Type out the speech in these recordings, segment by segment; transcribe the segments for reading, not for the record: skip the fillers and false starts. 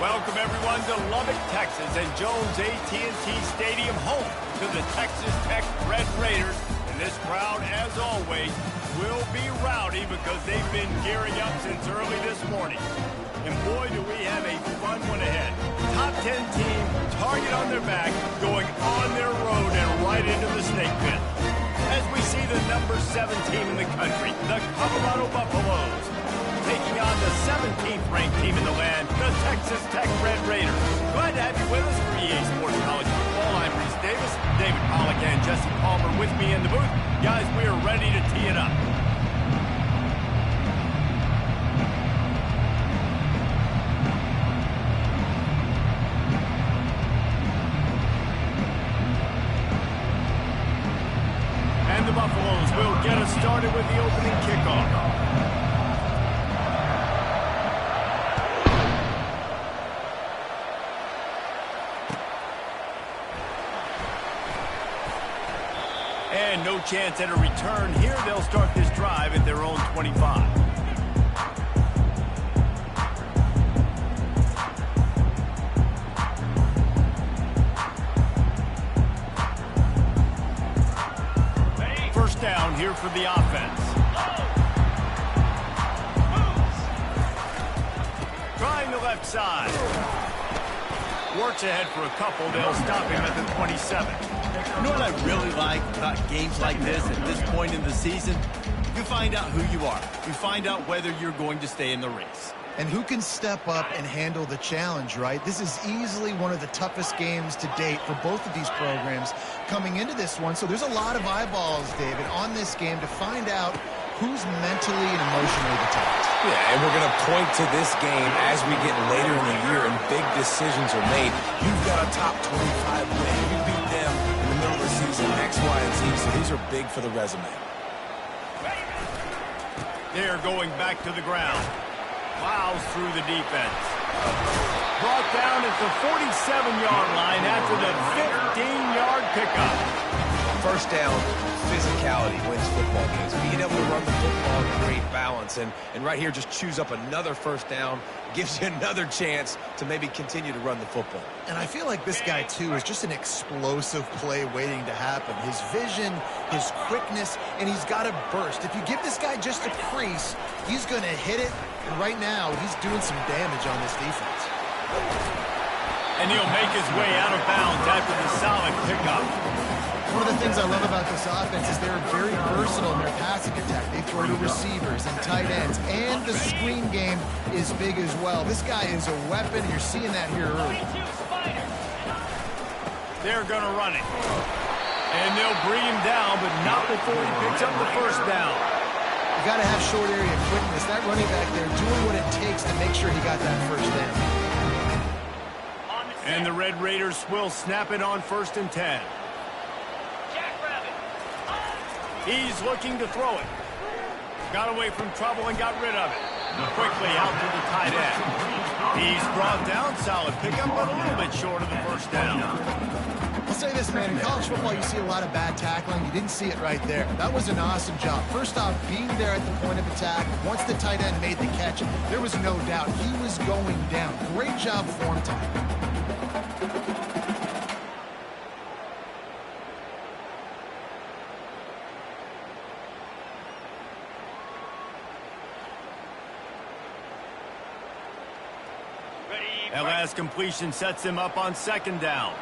Welcome everyone to Lubbock, Texas, and Jones AT&T Stadium, home to the Texas Tech Red Raiders. And this crowd, as always, will be rowdy because they've been gearing up since early this morning. And boy, do we have a fun one ahead. Top 10 team, target on their back, going on their road and right into the snake pit. As we see the number 7 team in the country, the Colorado Buffaloes, taking on the 17th ranked team in the land, the Texas Tech Red Raiders. Glad to have you with us for EA Sports College Football. I'm Reese Davis, David Pollack and Jesse Palmer with me in the booth. Guys, we are ready to tee it up. And the Buffaloes will get us started with the opening kickoff. And no chance at a return here. They'll start this drive at their own 25. First down here for the offense. Trying the left side. Works ahead for a couple. They'll stop him at the 27. You know what I really like about games like this at this point in the season? You find out who you are. You find out whether you're going to stay in the race. And who can step up and handle the challenge, right? This is easily one of the toughest games to date for both of these programs coming into this one. So there's a lot of eyeballs, David, on this game to find out who's mentally and emotionally the toughest. Yeah, and we're going to point to this game as we get later in the year and big decisions are made. You've got a top 25 win. You beat them in the middle of the season, X, Y, and Z. So these are big for the resume. They're going back to the ground. Plows through the defense. Brought down at the 47-yard line after the 15-yard pickup. First down, physicality wins football games. Being able to run the football, create balance, and right here just choose up another first down, gives you another chance to maybe continue to run the football. And I feel like this guy, too, is just an explosive play waiting to happen. His vision, his quickness, and he's got a burst. If you give this guy just a crease, he's going to hit it. And right now, he's doing some damage on this defense. And he'll make his way out of bounds after the solid pickup. One of the things I love about this offense is they're very versatile in their passing attack. They throw to receivers and tight ends, and the screen game is big as well. This guy is a weapon, and you're seeing that here early. They're going to run it. And they'll bring him down, but not before he picks up the first down. You got to have short area quickness. That running back there doing what it takes to make sure he got that first down. And the Red Raiders will snap it on 1st and 10. He's looking to throw it. Got away from trouble and got rid of it. Quickly out to the tight end. He's brought down. Solid pickup, but a little bit short of the first down. I'll say this, man. In college football, you see a lot of bad tackling. You didn't see it right there. That was an awesome job. First off, being there at the point of attack. Once the tight end made the catch, there was no doubt he was going down. Great job form time. That last completion sets him up on 2nd down.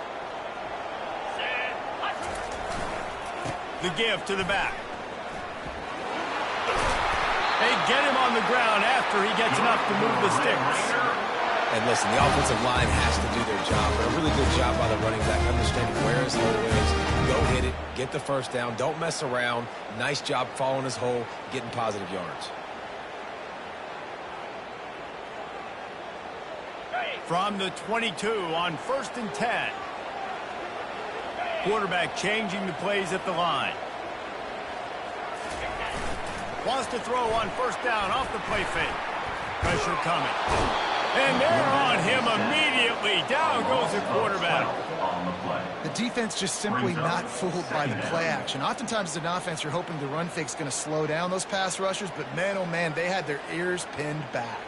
The give to the back. They get him on the ground after he gets enough to move the sticks. And listen, the offensive line has to do their job, but a really good job by the running back, understanding where his hole is. Go hit it, get the first down, don't mess around. Nice job following his hole, getting positive yards. From the 22 on 1st and 10. Quarterback changing the plays at the line. Wants to throw on 1st down off the play fake. Pressure coming. And they're on him immediately. Down goes the quarterback. The defense just simply not fooled by the play action. Oftentimes as an offense, you're hoping the run fake's going to slow down those pass rushers, but man, oh man, they had their ears pinned back.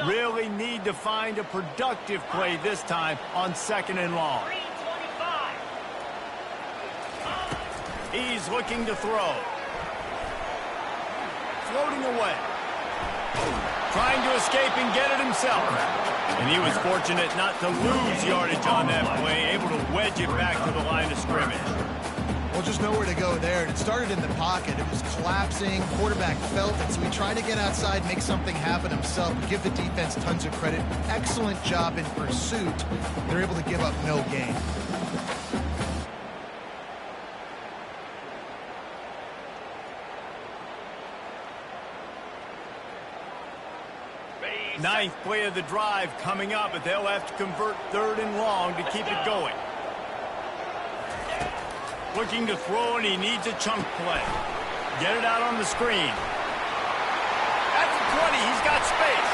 Really need to find a productive play this time on 2nd and long. He's looking to throw. Floating away. Trying to escape and get it himself. And he was fortunate not to lose yardage on that play, able to wedge it back to the line of scrimmage. Well, just nowhere to go there. It started in the pocket. It was collapsing. Quarterback felt it, so he tried to get outside, make something happen himself. Give the defense tons of credit. Excellent job in pursuit. They're able to give up no gain. Ninth play of the drive coming up, but they'll have to convert 3rd and long to keep it going. Looking to throw, and he needs a chunk play. Get it out on the screen. At the 20, he's got space.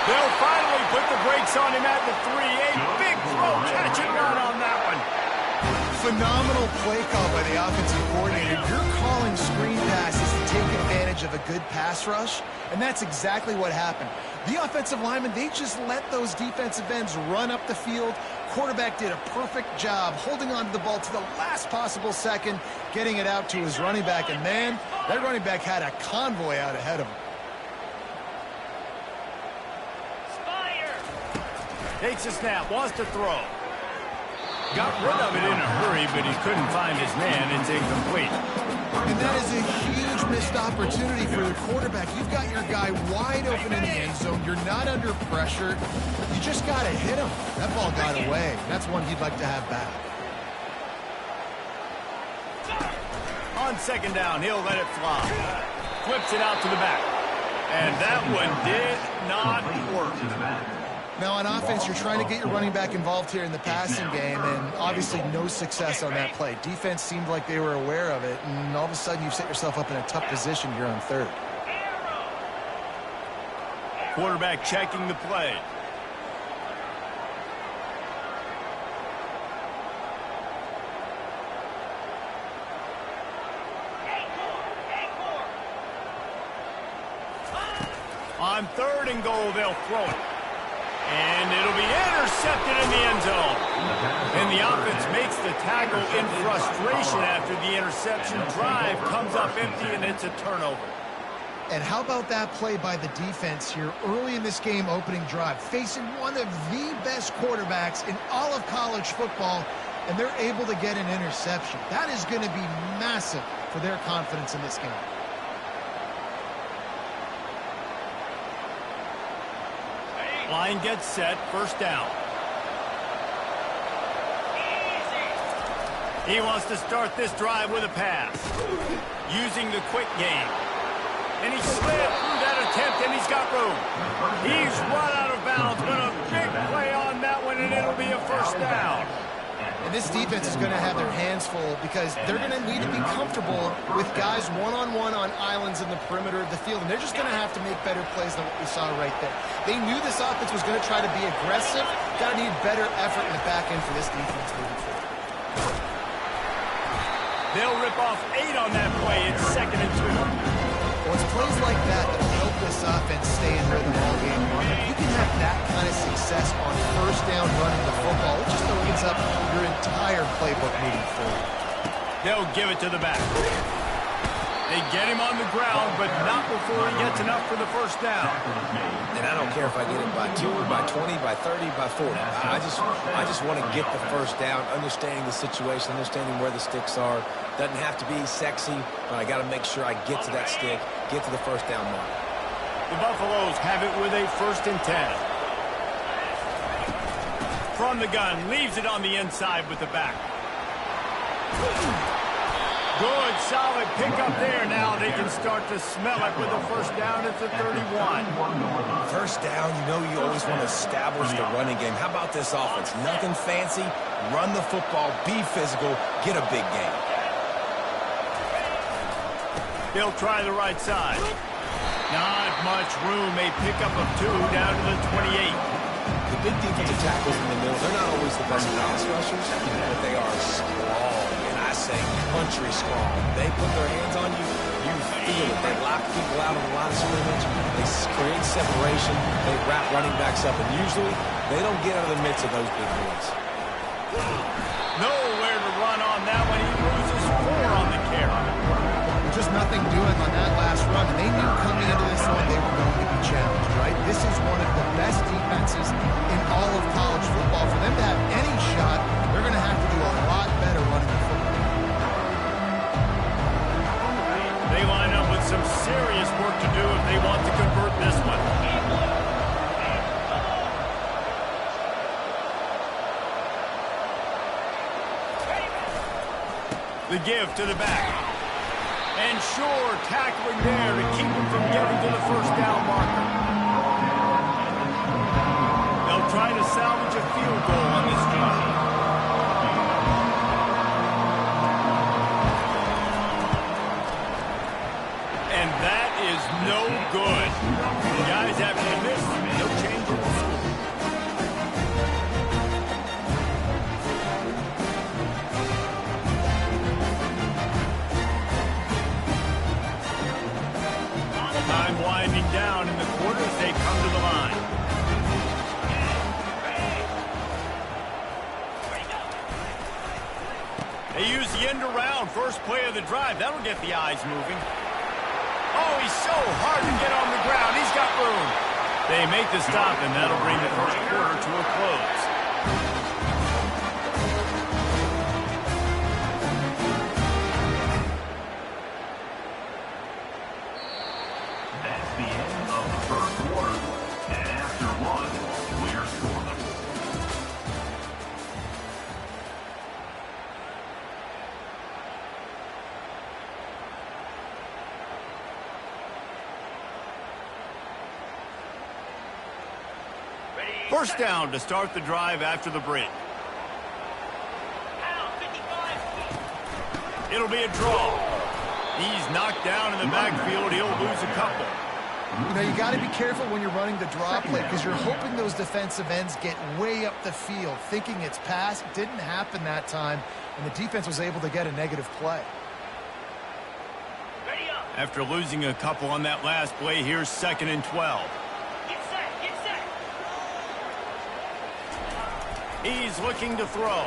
They'll finally put the brakes on him at the 3. A big throw, catch and run on that one. Phenomenal play call by the offensive coordinator. You're calling screen passes to take advantage of a good pass rush, and that's exactly what happened. The offensive linemen, they just let those defensive ends run up the field. Quarterback did a perfect job holding on to the ball to the last possible second, getting it out to his running back, and man, that running back had a convoy out ahead of him. Takes a snap, wants to throw. Got rid of it in a hurry, but he couldn't find his man. It's incomplete. And that is a huge missed opportunity for the quarterback. You've got your guy wide open in the end zone. You're not under pressure. You just got to hit him. That ball got away. That's one he'd like to have back. On 2nd down, he'll let it fly. Flips it out to the back. And that one did not work. Now, on offense, you're trying to get your running back involved here in the passing game, and obviously no success on that play. Defense seemed like they were aware of it, and all of a sudden you've set yourself up in a tough position here on 3rd. Quarterback checking the play. On 3rd and goal, they'll throw it. And it'll be intercepted in the end zone. And the offense makes the tackle in frustration after the interception. Drive comes up empty, and it's a turnover. And how about that play by the defense here early in this game opening drive, facing one of the best quarterbacks in all of college football, and they're able to get an interception. That is going to be massive for their confidence in this game. Line gets set, 1st down. He wants to start this drive with a pass. Using the quick game. And he slid through that attempt, and he's got room. He's run out of bounds, but a big play on that one, and it'll be a 1st down. And this defense is going to have their hands full because they're going to need to be comfortable with guys one-on-one on islands in the perimeter of the field. And they're just going to have to make better plays than what we saw right there. They knew this offense was going to try to be aggressive. Got to need better effort in the back end for this defense moving forward. They'll rip off 8 on that play. It's 2nd and 2. Well, it's plays like that that help this offense stay in rhythm all game long. If you can have that kind of success on 1st down running the football, it just opens up your entire playbook moving forward. They'll give it to the back. They get him on the ground, but not before he gets enough for the 1st down. And I don't care if I get it by 2, by 20, by 30, by 40. I just want to get the 1st down, understanding the situation, understanding where the sticks are. Doesn't have to be sexy, but I got to make sure I get to that stick, get to the 1st down mark. The Buffaloes have it with a 1st and 10. From the gun, leaves it on the inside with the back. Good, solid pickup there. Now they can start to smell it with the 1st down at the 31. 1st down, you know you always want to establish the running game. How about this offense? Nothing fancy. Run the football, be physical, get a big gain. They'll try the right side. Not much room. A pickup of 2 down to the 28. The big defensive tackles in the middle, they're not always the best pass rushers, but they are strong. And I say country strong. They put their hands on you, you feel it. They lock people out on the line of scrimmage. They create separation. They wrap running backs up. And usually, they don't get out of the midst of those big boys. Nowhere to run on that one. He loses 4 on the carry. Just nothing doing on that last run. And they knew coming into this one they were going to be challenged, right? This is one of the best defenses in all of college football. For them to have any shot, they're going to have to do a lot better running the football. They line up with some serious work to do if they want to convert this one. The give to the back. And sure, tackling there to keep him from getting to the first down marker. They'll try to salvage a field goal on this drive. And that is no good. Guys, after this, no change in the score. Time winding down in the quarters, they come to the line. They use the end around, first play of the drive. That'll get the eyes moving. Oh, he's so hard to get on the ground. He's got room. They make the stop, and that'll bring the first quarter to a close. That's the end of the first quarter. And after one, we're scoreless. First down to start the drive after the break. It'll be a draw. He's knocked down in the backfield. He'll lose a couple. You know, you got to be careful when you're running the draw play because you're hoping those defensive ends get way up the field, thinking it's pass. Didn't happen that time, and the defense was able to get a negative play. After losing a couple on that last play, here's 2nd and 12. He's looking to throw.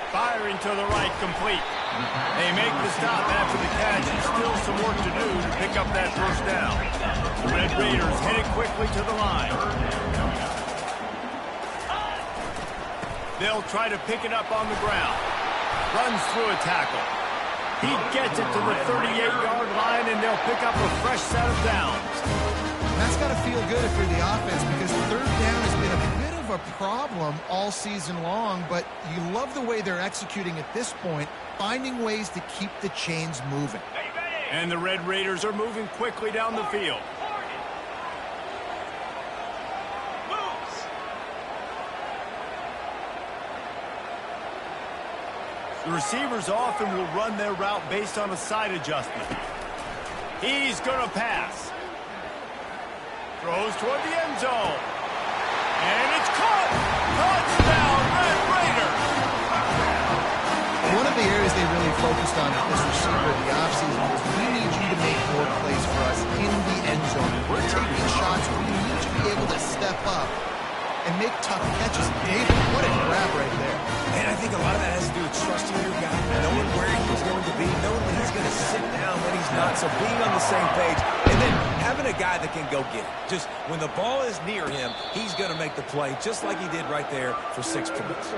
Firing to the right, complete. They make the stop after the catch, and still some work to do to pick up that first down. The Red Raiders headed quickly to the line. They'll try to pick it up on the ground. Runs through a tackle. He gets it to the 38-yard line, and they'll pick up a fresh set of downs. And that's got to feel good for the offense because third down has been a bit of a problem all season long, but you love the way they're executing at this point, finding ways to keep the chains moving. And the Red Raiders are moving quickly down the field. The receivers often will run their route based on a side adjustment. He's going to pass. Throws toward the end zone. And it's caught! Touchdown, Red Raiders! One of the areas they really focused on with this receiver in the offseason was we need you to make more plays for us in the end zone. We're taking shots where we need you to be able to step up and make tough catches. David, what a grab right there. And I think a lot of that has to do with trusting your guy, knowing where he's going to be, knowing that he's going to sit down when he's not, so being on the same page, and then having a guy that can go get it. Just when the ball is near him, he's going to make the play, just like he did right there for 6 points.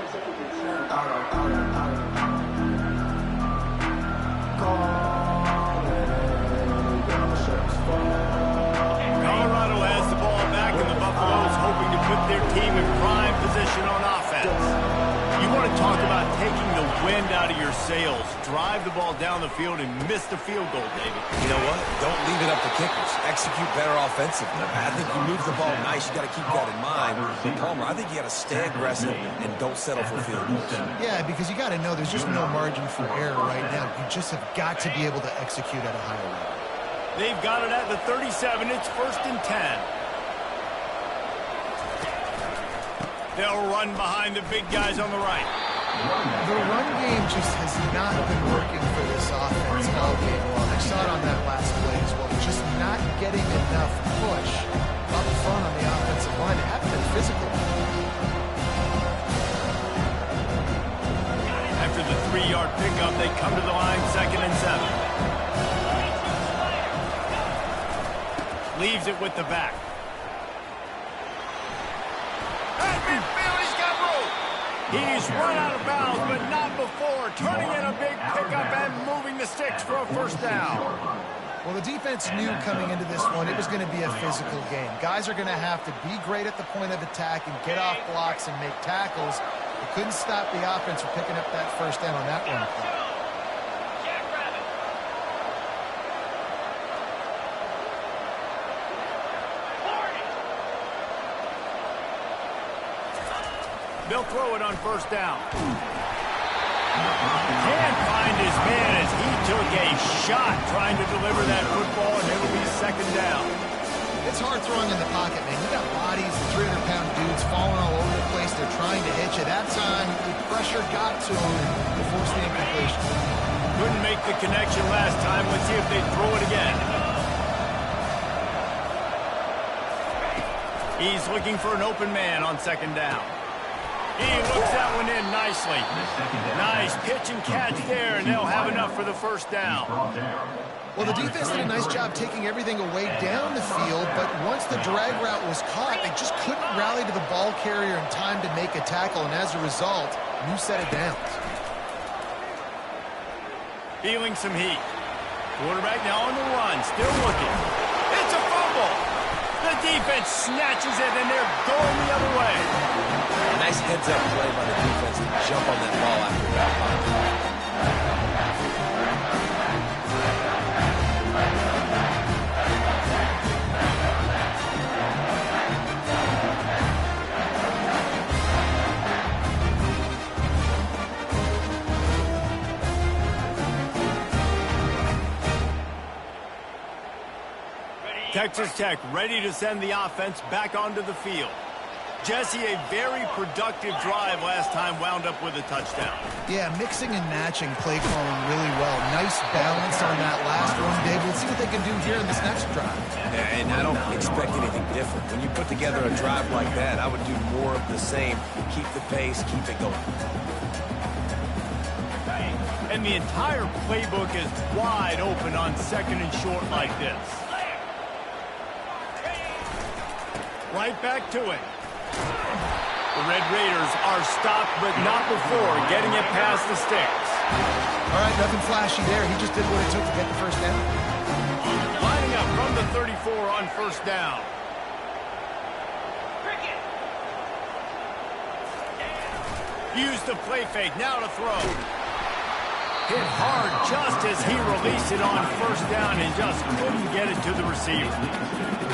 Colorado has the ball back, and the Buffaloes hoping to put their team in prime position on offense. You want to talk about taking the wind out of your sails. Drive the ball down the field and miss the field goal, David. You know what? Don't leave it up to kickers. Execute better offensively. I think you move the ball nice. You got to keep that in mind. But Palmer, I think you got to stay aggressive and don't settle for field goals. Yeah, because you got to know there's just no margin for error right now. You just have got to be able to execute at a higher level. They've got it at the 37. It's 1st and 10. They'll run behind the big guys on the right. The run game just has not been working for this offense all game long. I saw it on that Leaves it with the back. At midfield, he's got room. He's run out of bounds, but not before. Turning in a big pickup and moving the sticks for a first down. Well, the defense knew coming into this one it was going to be a physical game. Guys are going to have to be great at the point of attack and get off blocks and make tackles. They couldn't stop the offense from picking up that first down on that run play. They'll throw it on first down. Can't find his man as he took a shot trying to deliver that football, and it'll be second down. It's hard throwing in the pocket, man. You got bodies, 300-pound dudes falling all over the place. They're trying to hit you. That time, the pressure got to him to force the incompletion. Couldn't make the connection last time. Let's see if they throw it again. He's looking for an open man on second down. He looks that one in nicely. Nice pitch and catch there, and they'll have enough for the first down. Well, the defense did a nice job taking everything away down the field, but once the drag route was caught, they just couldn't rally to the ball carrier in time to make a tackle, and as a result, new set of downs. Feeling some heat. Quarterback now on the run, still looking. It's a fumble. The defense snatches it, and they're going the other way. A nice heads-up play by the defense to jump on that ball after that pop. Texas Tech ready to send the offense back onto the field. Jesse, a very productive drive last time wound up with a touchdown. Yeah, mixing and matching play calling really well. Nice balance on that last one, Dave. Let's see what they can do here in this next drive. And I don't expect anything different. When you put together a drive like that, I would do more of the same. Keep the pace, keep it going. And the entire playbook is wide open on second and short like this. Right back to it. The Red Raiders are stopped, but not before getting it past the sticks. All right, nothing flashy there. He just did what it took to get the first down. Lining up from the 34 on first down. Used the play fake, now to throw. Hit hard just as he released it on first down and just couldn't get it to the receiver.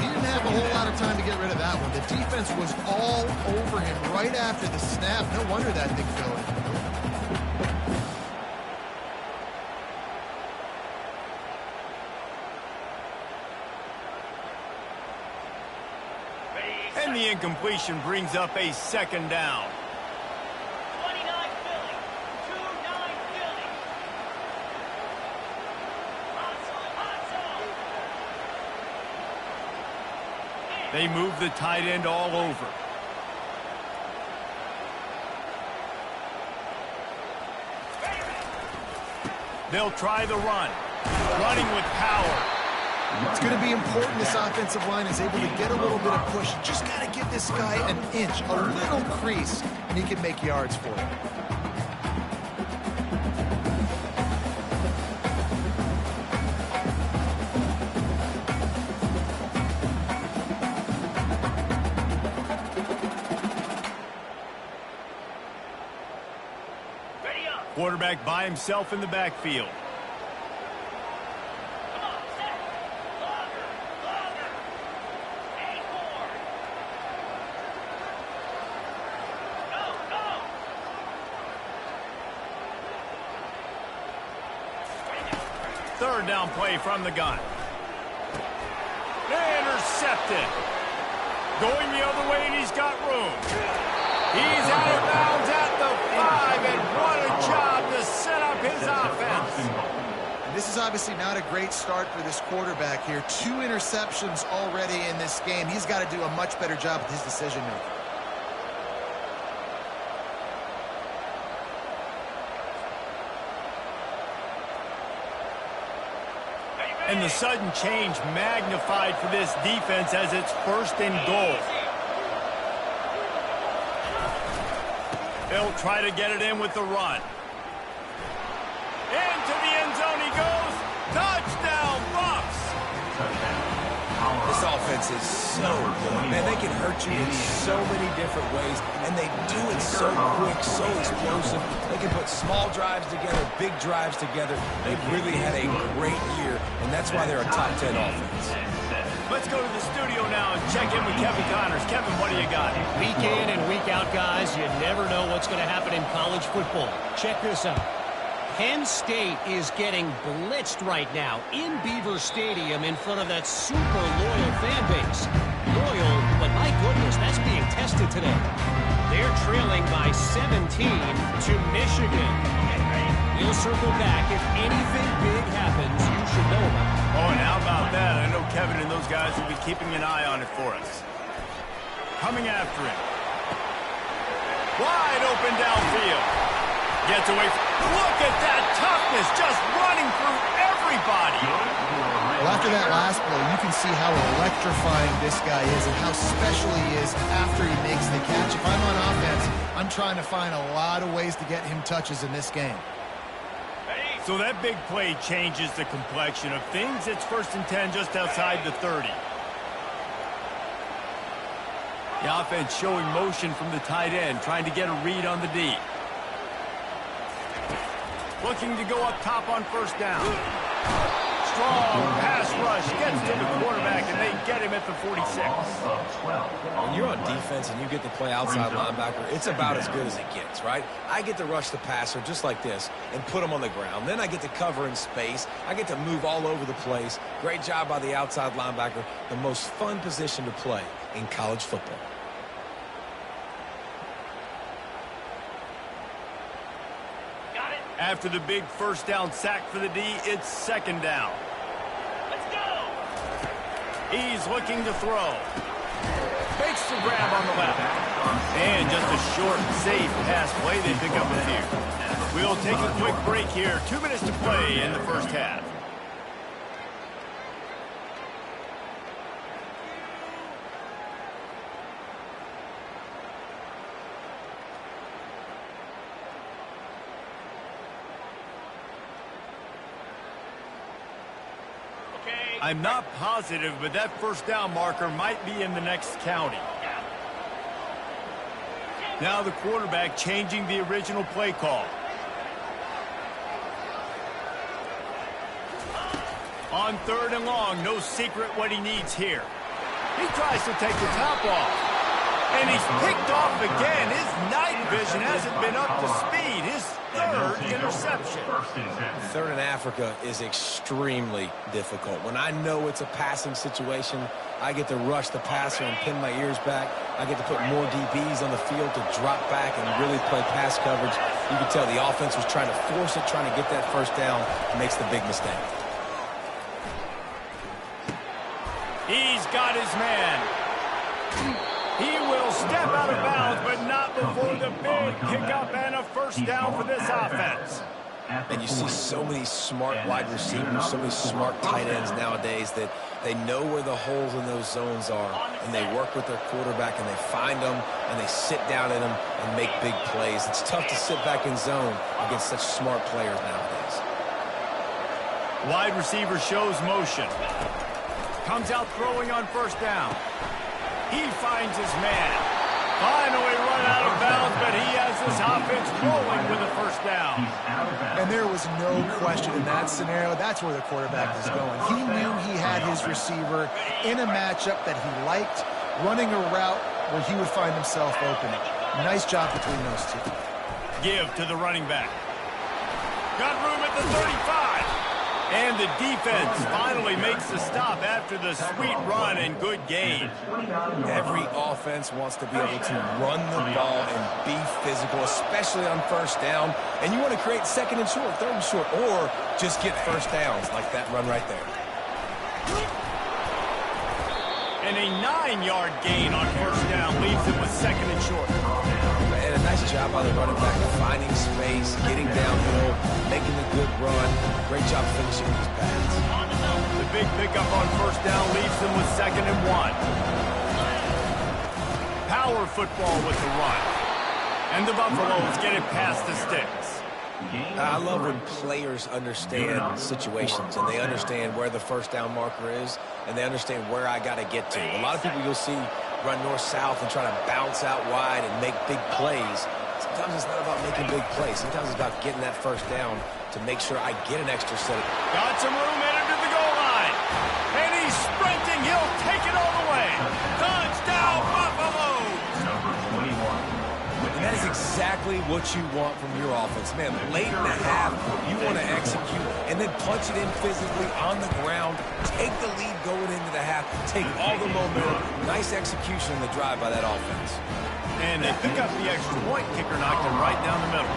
He didn't have a whole lot of time to get rid of that one. The defense was all over him right after the snap. No wonder that thing fell in. And the incompletion brings up a second down. They move the tight end all over. They'll try the run. Running with power. It's going to be important this offensive line is able to get a little bit of push. Just got to give this guy an inch, a little crease, and he can make yards for it. Quarterback by himself in the backfield. Third down play from the gun. Intercepted. Going the other way, and he's got room. He's out of bounds at the 5, and what a job to set up his offense. This is obviously not a great start for this quarterback here. 2 interceptions already in this game. He's got to do a much better job with his decision-making. And the sudden change magnified for this defense as it's 1st and goal. They'll try to get it in with the run. Into the end zone he goes. Touchdown, Bucs! This offense is so good. Man, they can hurt you in so many different ways, and they do it so quick, so explosive. They can put small drives together, big drives together. They've really had a great year, and that's why they're a top 10 offense. Let's go to the studio now and check in with Kevin Connors. Kevin, what do you got? Week in and week out, guys, you never know what's going to happen in college football. Check this out. Penn State is getting blitzed right now in Beaver Stadium in front of that super loyal fan base. Loyal, but my goodness, that's being tested today. They're trailing by 17 to Michigan. We'll circle back. If anything big happens, you should know about it. Oh, and how about that? I know Kevin and those guys will be keeping an eye on it for us. Coming after him. Wide open downfield. Gets away. Look at that toughness, just running through everybody. Well, after that last play, you can see how electrifying this guy is and how special he is after he makes the catch. If I'm on offense, I'm trying to find a lot of ways to get him touches in this game. So that big play changes the complexion of things. It's 1st and 10 just outside the 30. The offense showing motion from the tight end, trying to get a read on the D. Looking to go up top on 1st down. Strong pass rush gets to the quarterback, and they get him at the 46. When you're on defense and you get to play outside linebacker, it's about as good as it gets, right? I get to rush the passer just like this and put him on the ground. Then I get to cover in space. I get to move all over the place. Great job by the outside linebacker. The most fun position to play in college football. After the big 1st down sack for the D, it's 2nd down. Let's go! He's looking to throw. Makes the grab on the left. And just a short, safe pass play. They pick up a few. We'll take a quick break here. 2 minutes to play in the 1st half. I'm not positive, but that 1st down marker might be in the next county. Now the quarterback changing the original play call. On 3rd and long, no secret what he needs here. He tries to take the top off. And he's picked off again. His night vision hasn't been up to speed. His 3rd interception. 3rd in Africa is extremely difficult. When I know it's a passing situation, I get to rush the passer and pin my ears back. I get to put more DBs on the field to drop back and really play pass coverage. You can tell the offense was trying to force it, trying to get that 1st down, makes the big mistake. He's got his man. He will step out of bounds, but not before the big pickup and a 1st down for this offense. And you see so many smart wide receivers, so many smart tight ends nowadays that they know where the holes in those zones are, and they work with their quarterback, and they find them, and they sit down in them and make big plays. It's tough to sit back in zone against such smart players nowadays. Wide receiver shows motion. Comes out throwing on 1st down. He finds his man. Finally run out of bounds, but he has this offense rolling with a 1st down. And there was no question in that scenario. That's where the quarterback was going. He knew he had his receiver in a matchup that he liked, running a route where he would find himself opening. Nice job between those two. Give to the running back. Got room at the 35. And the defense finally makes the stop after the sweet run and good gain. Every offense wants to be able to run the ball and be physical, especially on 1st down. And you want to create 2nd and short, 3rd and short, or just get 1st downs like that run right there. And a 9-yard gain on 1st down leaves him with 2nd and short. And a nice job by the running back, finding space, getting downhill, making a good run. Great job finishing these passes. The pickup on first down leaves them with 2nd and 1. Power football with the run. And the Buffaloes get it past the sticks. I love when players understand situations and they understand where the first down marker is and they understand where I got to get to. A lot of people you'll see run north-south and try to bounce out wide and make big plays. Sometimes it's not about making big plays. Sometimes it's about getting that first down to make sure I get an extra set of... Got some room headed to the goal line. And he's sprinting. He'll take it all the way. Touchdown, Buffalo! Number 21. And that is exactly what you want from your offense. Man, late in the half, you want to execute and then punch it in physically on the ground, take the lead going into the half, take all the momentum. Nice execution in the drive by that offense. And they pick up the extra point. Kicker knocked it right down the middle.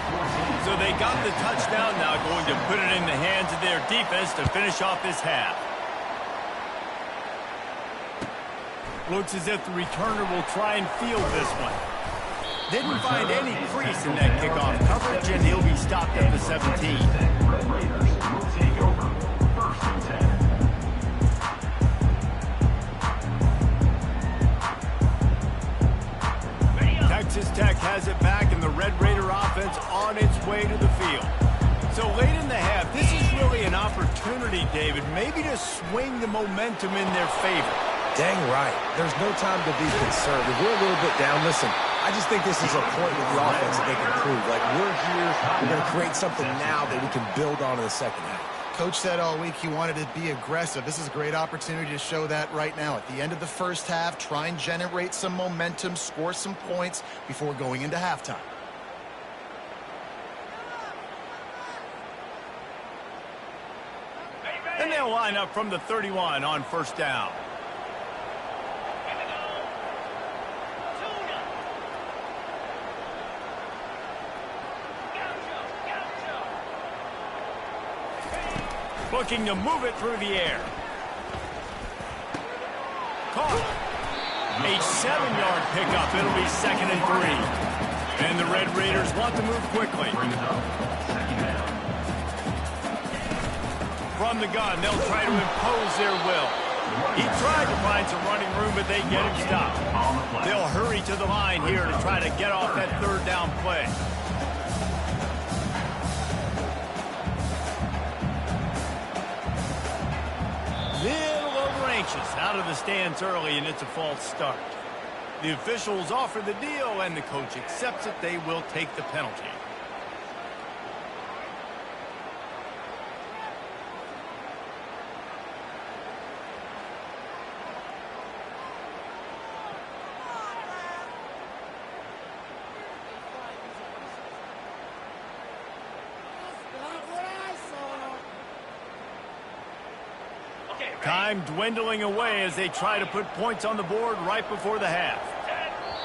So they got the touchdown, now going to put it in the hands of their defense to finish off this half. Looks as if the returner will try and field this one. Didn't find any crease in that kickoff coverage, and he'll be stopped at the 17. Red Raiders will take over 1st and 10. Texas Tech has it back, and the Red Raider offense on its way to the field. So late in the half, this is really an opportunity, David, maybe to swing the momentum in their favor. Dang right. There's no time to be concerned. If we're a little bit down, listen, I just think this is a point with the offense that they can prove. Like, we're here, we're going to create something now that we can build on in the second half. Coach said all week he wanted to be aggressive. This is a great opportunity to show that right now. At the end of the first half, try and generate some momentum, score some points before going into halftime. And they'll line up from the 31 on first down. Looking to move it through the air. Caught. A 7-yard pickup. It'll be 2nd and 3. And the Red Raiders want to move quickly. From the gun, they'll try to impose their will. He tried to find some running room, but they get him stopped. They'll hurry to the line here to try to get off that 3rd down play. Little over anxious, out of the stands early, and it's a false start. The officials offer the deal, and the coach accepts it. They will take the penalty. Time dwindling away as they try to put points on the board right before the half.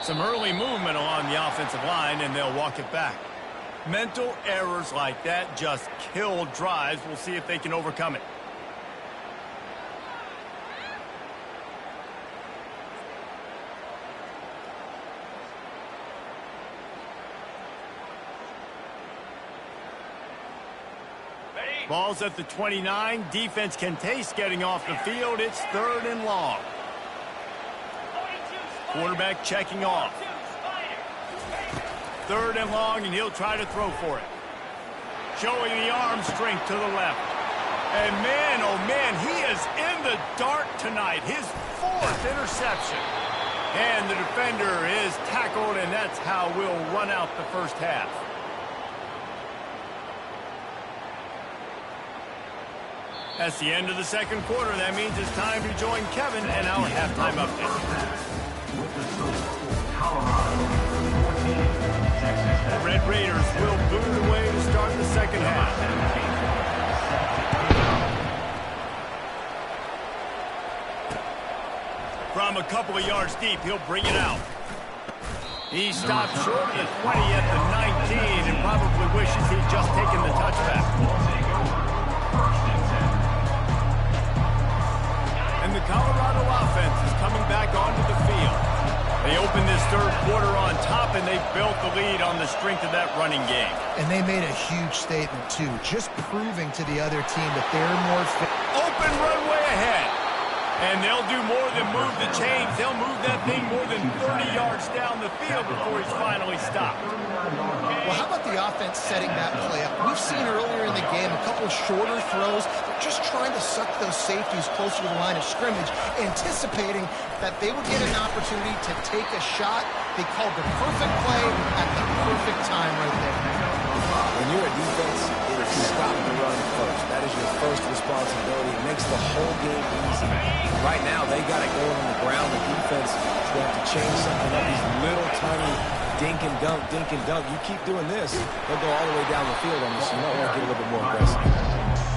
Some early movement along the offensive line, and they'll walk it back. Mental errors like that just kill drives. We'll see if they can overcome it. Ball's at the 29. Defense can taste getting off the field. It's 3rd and long. Quarterback checking off. 3rd and long, and he'll try to throw for it. Showing the arm strength to the left. And man, oh man, he is in the dark tonight. His 4th interception. And the defender is tackled, and that's how we'll run out the first half. That's the end of the 2nd quarter. That means it's time to join Kevin and our halftime update. The Red Raiders will boot away to start the 2nd half. From a couple of yards deep, he'll bring it out. He stopped short of the 20 at the 19 and probably wishes he'd just taken the touchback. And the Colorado offense is coming back onto the field. They opened this 3rd quarter on top, and they built the lead on the strength of that running game. And they made a huge statement, too, just proving to the other team that they're more fit. Open runway ahead. And they'll do more than move the chains. They'll move that thing more than 30 yards down the field before he's finally stopped. Well, how about the offense setting that play up? We've seen earlier in the game a couple shorter throws. They're just trying to suck those safeties closer to the line of scrimmage, anticipating that they would get an opportunity to take a shot. They called the perfect play at the perfect time right there. When you're a defense, it is stop the run first. That is your first responsibility. It makes the whole game easy. Right now, they got it going on the ground. The defense is going to have to change something up. These little tiny dink and dunk, dink and dunk. You keep doing this, they'll go all the way down the field on you, so you might want to get a little bit more aggressive.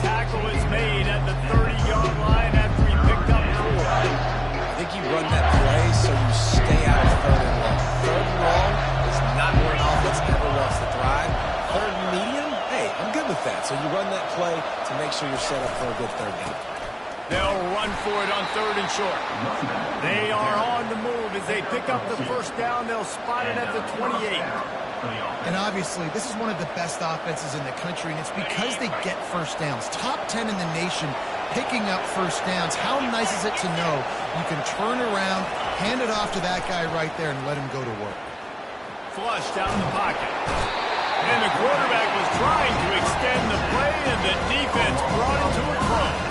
Tackle is made at the 30-yard line after he picked up 4. I think you run that play so you stay out of third and long. Third and long is not where an offense ever wants to thrive. Third and medium, hey, I'm good with that. So you run that play to make sure you're set up for a good third down. They'll run for it on 3rd and short. They are on the move as they pick up the first down. They'll spot it at the 28. And obviously, this is one of the best offenses in the country, and it's because they get first downs. Top 10 in the nation picking up first downs. How nice is it to know you can turn around, hand it off to that guy right there, and let him go to work. Flushed out of the pocket. And the quarterback was trying to extend the play, and the defense brought it to a close.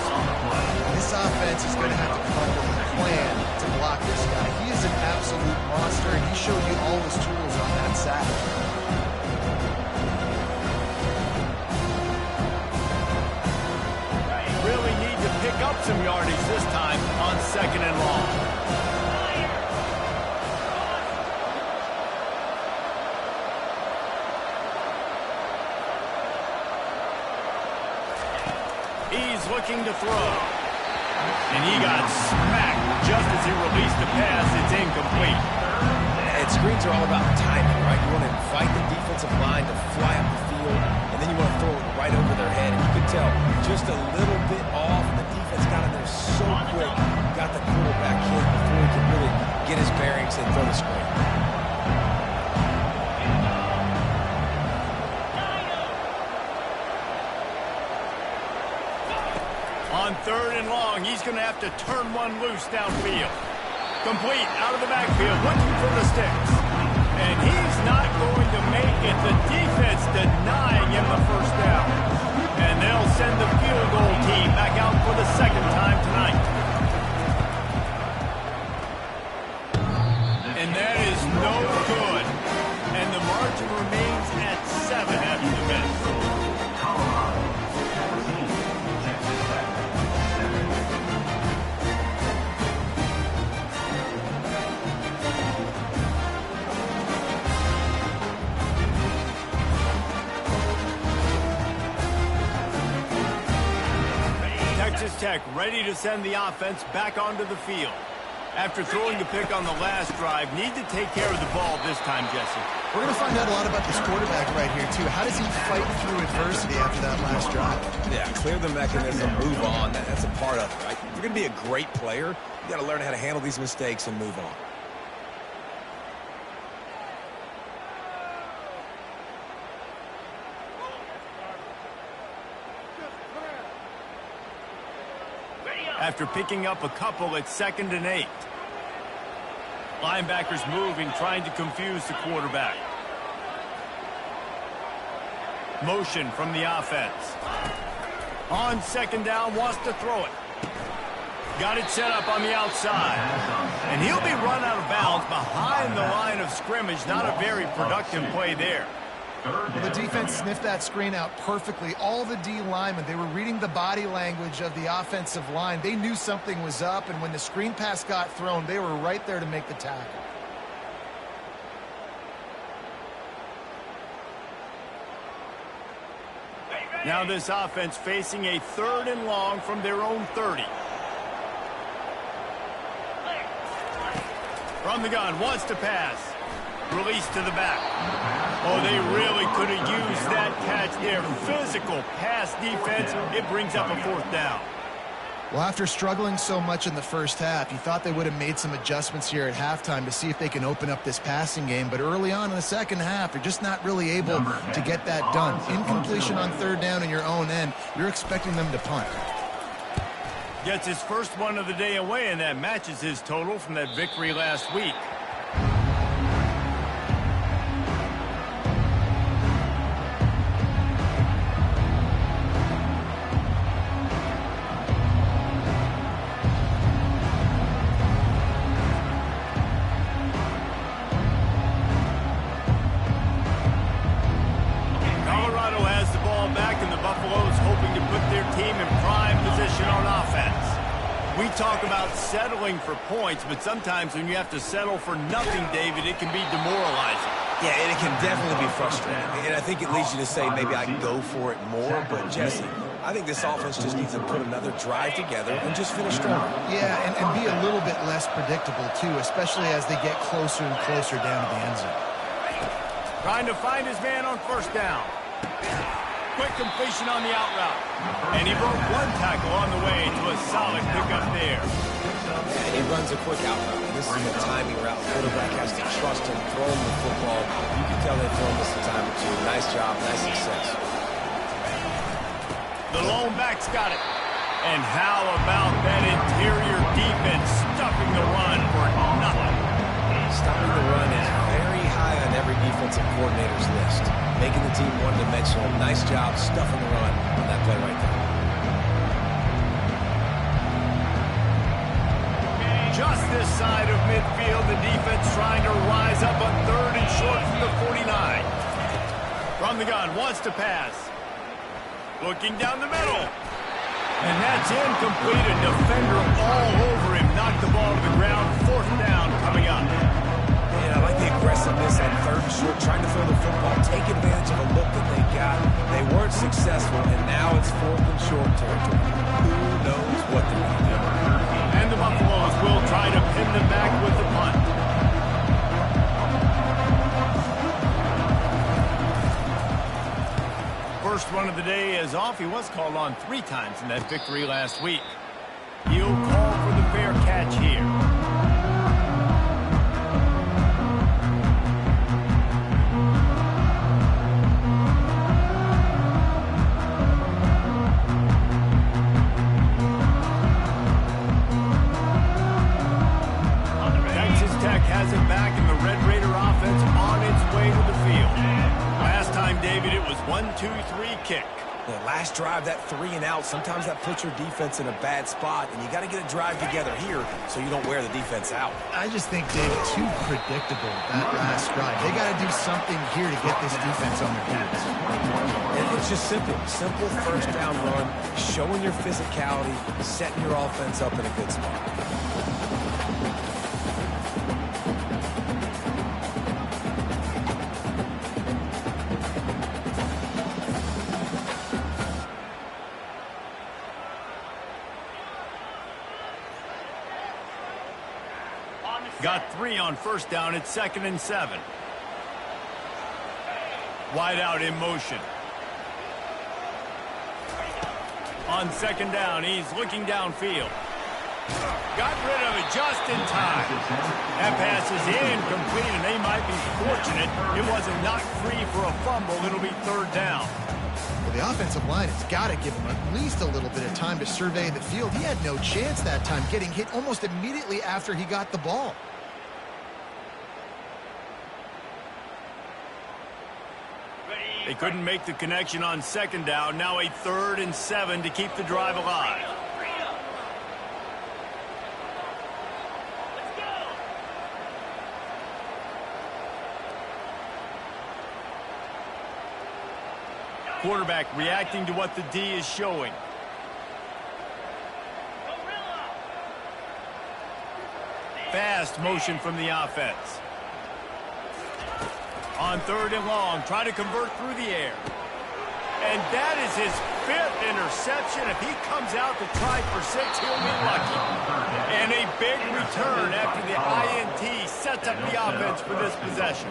This offense is going to have to come up with a plan to block this guy. He is an absolute monster, and he showed you all his tools on that sack. Really need to pick up some yardage this time on 2nd and long. He's looking to throw. And he got smacked just as he released the pass. It's incomplete. And screens are all about timing, right? You want to invite the defensive line to fly up the field, and then you want to throw it right over their head. And you could tell just a little bit off, and the defense got in there so quick, got the quarterback hit before he could really get his bearings and throw the screen. On 3rd and long, he's going to have to turn one loose downfield. Complete out of the backfield, looking for the sticks. And he's not going to make it. The defense denying him the first down. And they'll send the field goal team back out for the 2nd time tonight. And that is no good. And the margin remains at 7 after the miss. Texas Tech ready to send the offense back onto the field. After throwing the pick on the last drive, need to take care of the ball this time, Jesse. We're going to find out a lot about this quarterback right here, too. How does he fight through adversity after that last drive? Yeah, clear the mechanism, move on. That's a part of it, right? If you're going to be a great player, you got to learn how to handle these mistakes and move on. After picking up a couple at 2nd and 8. Linebackers moving, trying to confuse the quarterback. Motion from the offense. On 2nd down, wants to throw it. Got it set up on the outside. And he'll be run out of bounds behind the line of scrimmage. Not a very productive play there. Well, the defense sniffed that screen out perfectly. All the D linemen, they were reading the body language of the offensive line. They knew something was up, and when the screen pass got thrown, they were right there to make the tackle. Now this offense facing a 3rd and long from their own 30. From the gun, wants to pass. Release to the back. Oh, they really could have used that catch there. Physical pass defense. It brings up a 4th down. Well, after struggling so much in the first half, you thought they would have made some adjustments here at halftime to see if they can open up this passing game. But early on in the second half, they're just not really able to get that done. Incompletion on 3rd down in your own end. You're expecting them to punt. Gets his first one of the day away, and that matches his total from that victory last week. Colorado has the ball back, and the Buffaloes hoping to put their team in prime position on offense. We talk about settling for points, but sometimes when you have to settle for nothing, David, it can be demoralizing. Yeah, and it can definitely be frustrating. And I think it leads you to say maybe I can go for it more. But, Jesse, I think this offense just needs to put another drive together and just finish strong. Yeah, and be a little bit less predictable, too, especially as they get closer and closer down to the end zone. Trying to find his man on first down. Quick completion on the out route. And he broke one tackle on the way to a solid pickup there. And he runs a quick out route. This is a timing route. Quarterback has to trust him, throw him the football. You can tell they've thrown this a time or two. Nice job, nice success. The lone back's got it. And how about that interior defense stuffing the run for nothing? Stopping the run is very high on every defensive coordinator's list. Making the team one-dimensional. Nice job stuffing the run on that play right there. Just this side of midfield, the defense trying to rise up on third and short from the 49. From the gun, wants to pass. Looking down the middle. And that's incomplete. A defender all over him. Knocked the ball to the ground. Fourth down coming up. And I like the aggressiveness on third and short, trying to throw the football, take advantage of a look that they got. They weren't successful, and now it's fourth and short territory. Who knows what they're going to do? And the Buffaloes will try to pin them back with the punt. First run of the day is off. He was called on 3 times in that victory last week. He'll call for the fair catch here. Texas Tech has it back, and the Red Raider offense on its way to the field. Last time, David, it was 1-2-3 kick. The last drive, that 3 and out, sometimes that puts your defense in a bad spot, and you got to get a drive together here so you don't wear the defense out. I just think, Dave, too predictable, that last drive. They got to do something here to get this defense on their heels. And it's just simple. Simple first down run, showing your physicality, setting your offense up in a good spot. Got 3 on first down. It's 2nd and 7. Wide out in motion. On 2nd down, he's looking downfield. Got rid of it just in time. That pass is incomplete, and they might be fortunate it wasn't knocked free for a fumble. It'll be 3rd down. Well, the offensive line has got to give him at least a little bit of time to survey the field. He had no chance that time, getting hit almost immediately after he got the ball. They couldn't make the connection on 2nd down. Now a 3rd and 7 to keep the drive alive. Quarterback reacting to what the D is showing. Fast motion from the offense. On 3rd and long, trying to convert through the air. And that is his 5th interception. If he comes out to try for 6, he'll be lucky. And a big return after the INT sets up the offense for this possession.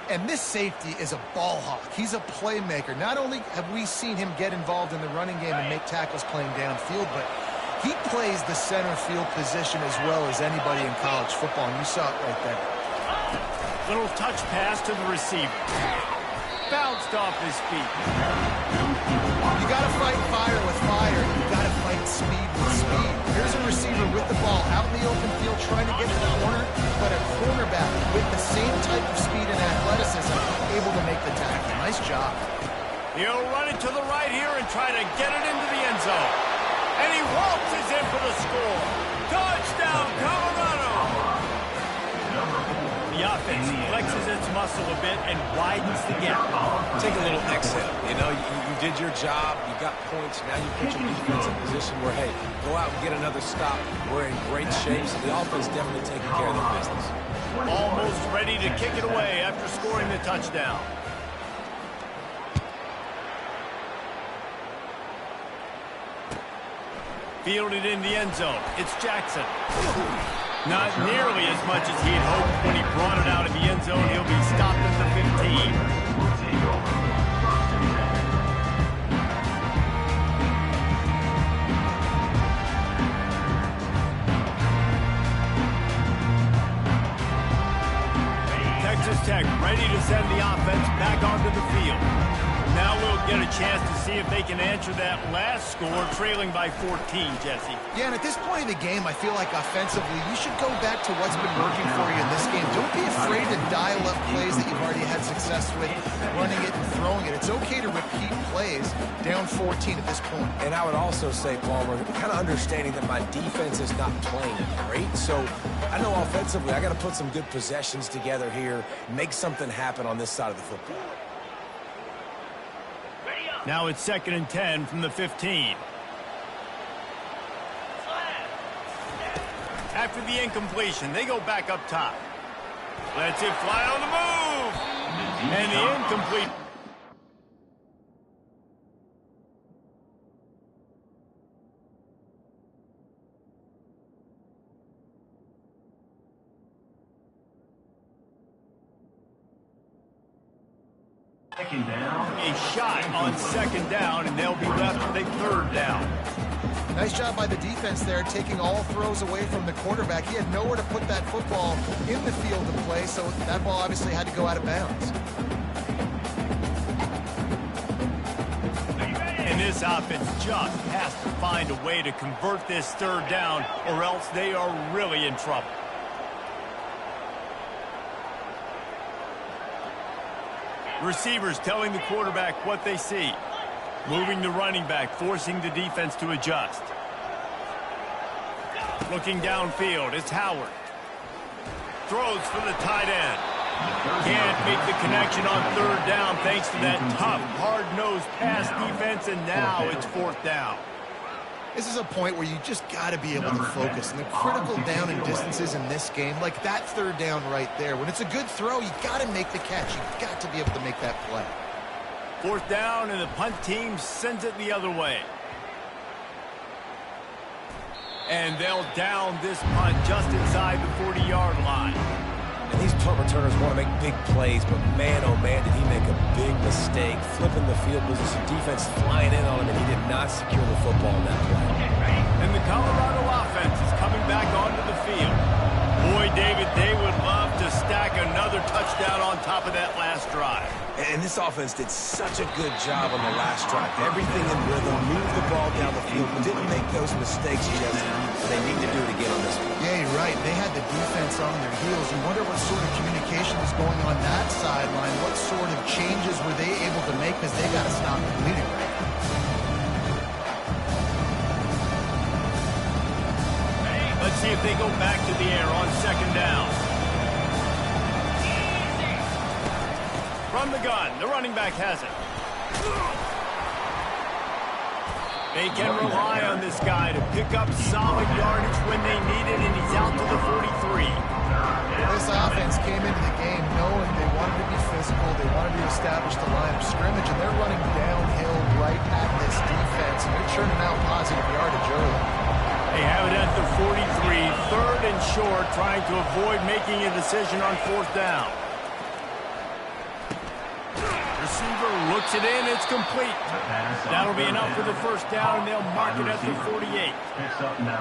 And this safety is a ball hawk. He's a playmaker. Not only have we seen him get involved in the running game and make tackles playing downfield, but he plays the center field position as well as anybody in college football, and you saw it right there. Little touch pass to the receiver. Bounced off his feet. You got to fight fire with fire. You got to fight speed with speed. the ball out in the open field trying to get to the corner, but a cornerback with the same type of speed and athleticism able to make the tackle. Nice job. He'll run it to the right here and try to get it into the end zone. And he waltzes in for the score. Touchdown, Colorado! The offense flexes its muscle a bit and widens the gap. Take a little exhale. You know, you did your job. You got points. Now you put your defense in position where, hey, go out and get another stop. We're in great shape, so the offense definitely taking care of their business. Almost ready to kick it away after scoring the touchdown. Fielded in the end zone. It's Jackson. Not nearly as much as he had hoped when he brought it out of the end zone. He'll be stopped at the 15. Texas Tech ready to send the offense back onto the field. Now we'll get a chance to see if they can answer that last score, trailing by 14, Jesse. Yeah, and at this point in the game, I feel like offensively, you should go back to what's been working for you in this game. Don't be afraid to dial up plays that you've already had success with, running it and throwing it. It's okay to repeat plays down 14 at this point. And I would also say, Palmer, kind of understanding that my defense is not playing great. So I know offensively, I got to put some good possessions together here, make something happen on this side of the football. Now it's 2nd and 10 from the 15. After the incompletion, they go back up top. Lets it fly on the move. And the incomplete. A shot on 2nd down, and they'll be left with a 3rd down. Nice job by the defense there, taking all throws away from the quarterback. He had nowhere to put that football in the field to play, so that ball obviously had to go out of bounds. And this offense just has to find a way to convert this 3rd down, or else they are really in trouble. Receivers telling the quarterback what they see. Moving the running back, forcing the defense to adjust. Looking downfield, it's Howard. Throws for the tight end. Can't make the connection on 3rd down thanks to that tough, hard-nosed pass defense, and now it's 4th down. This is a point where you just got to be able to focus. And the critical down and distances in this game, like that 3rd down right there, when it's a good throw, you got to make the catch. You've got to be able to make that play. 4th down, and the punt team sends it the other way. And they'll down this punt just inside the 40-yard line. And these punt returners want to make big plays, but man, oh man, did he make a big mistake. Flipping the field position, defense flying in on him, and he did not secure the football in that play. And the Colorado offense is coming back onto the field. Boy, David, they would love to stack another touchdown on top of that last drive. And this offense did such a good job on the last drive. Everything in rhythm, moved the ball down the field, didn't make those mistakes, Jesse. They need to do it again on this one. Yeah, you're right. They had the defense on their heels. You wonder what sort of communication is going on that sideline. What sort of changes were they able to make, because they got to stop the bleeding right now. Let's see if they go back to the air on 2nd down. From the gun, the running back has it. They can rely on this guy to pick up solid yardage when they need it, and he's out to the 43. This offense came into the game knowing they wanted to be physical, they wanted to establish the line of scrimmage, and they're running downhill right at this defense, and they're churning out positive yardage early. They have it at the 43, 3rd and short, trying to avoid making a decision on 4th down. Receiver looks it in, it's complete. That'll be enough for the 1st down, and they'll mark it at the 48.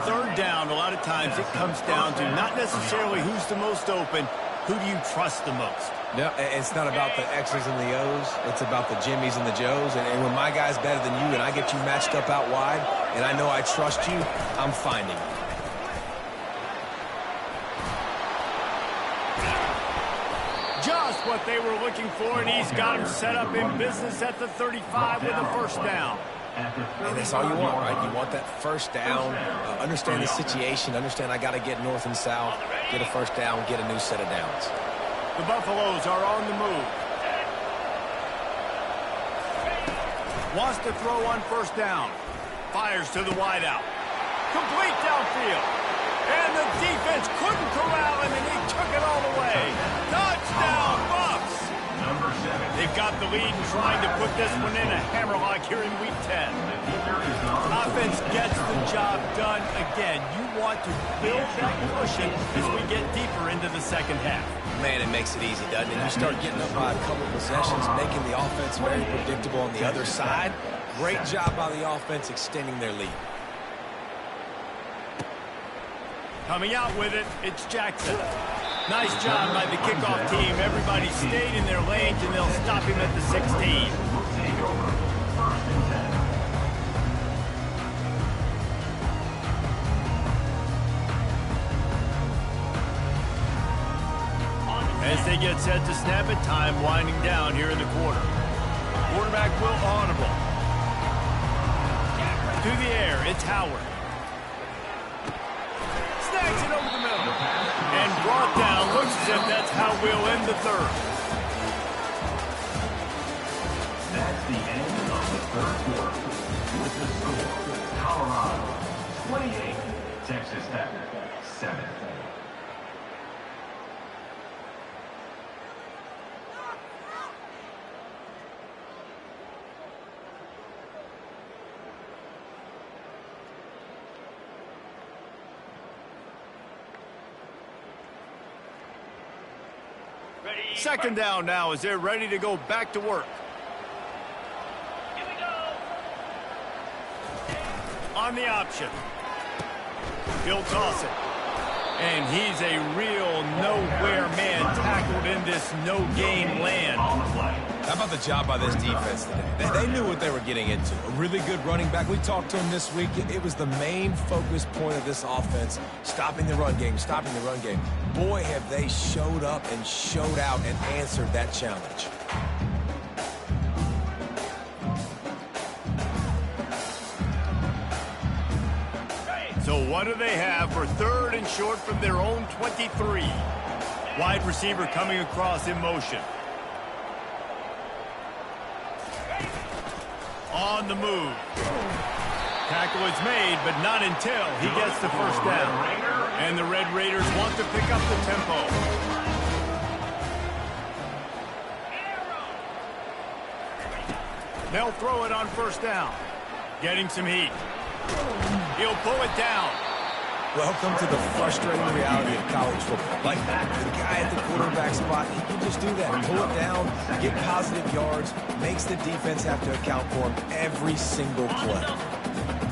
3rd down, a lot of times it comes down to not necessarily who's the most open, who do you trust the most? No, it's not about the X's and the O's. It's about the Jimmys and the Joes. And when my guy's better than you and I get you matched up out wide, and I know I trust you, I'm finding you. just what they were looking for, and he's got him set up in business at the 35 with a first down. And that's all you want, right? You want that first down, understand the situation, understand I got to get north and south, get a first down, get a new set of downs. The Buffaloes are on the move. Wants to throw on first down. Fires to the wideout. Complete downfield. And the defense couldn't corral him, and he took it all the way. Touchdown, Bucs! They've got the lead and trying to put this one in a hammerlock here in Week 10. Offense gets the job done again. You want to build that cushion as we get deeper into the second half. Man, it makes it easy, doesn't it? You start getting up by a couple possessions, making the offense very predictable on the other side. Great job by the offense extending their lead. Coming out with it, it's Jackson. Nice job by the kickoff team. Everybody stayed in their lanes, and they'll stop him at the 16. As they get set to snap it, time winding down here in the quarter. Quarterback Will Audible. To the air, it's Howard. Snags it over the middle. And brought down. Looks as if that's how we'll end the third. That's the end of the third quarter. With the score, Colorado 28, Texas Tech 7. Second down now as they're ready to go back to work. Here we go. On the option. He'll toss it. And he's a real nowhere man tackled in this no-game land. How about the job by this defense today? They knew what they were getting into. A really good running back. We talked to him this week. It was the main focus point of this offense, stopping the run game, stopping the run game. Boy, have they showed up and showed out and answered that challenge. So what do they have for third and short from their own 23? Wide receiver coming across in motion. On the move. Tackle is made, but not until he gets the first down. And the Red Raiders want to pick up the tempo. They'll throw it on first down. Getting some heat. He'll pull it down. Welcome to the frustrating reality of college football. Like the guy at the quarterback spot, he can just do that. Pull it down, get positive yards, makes the defense have to account for him every single play.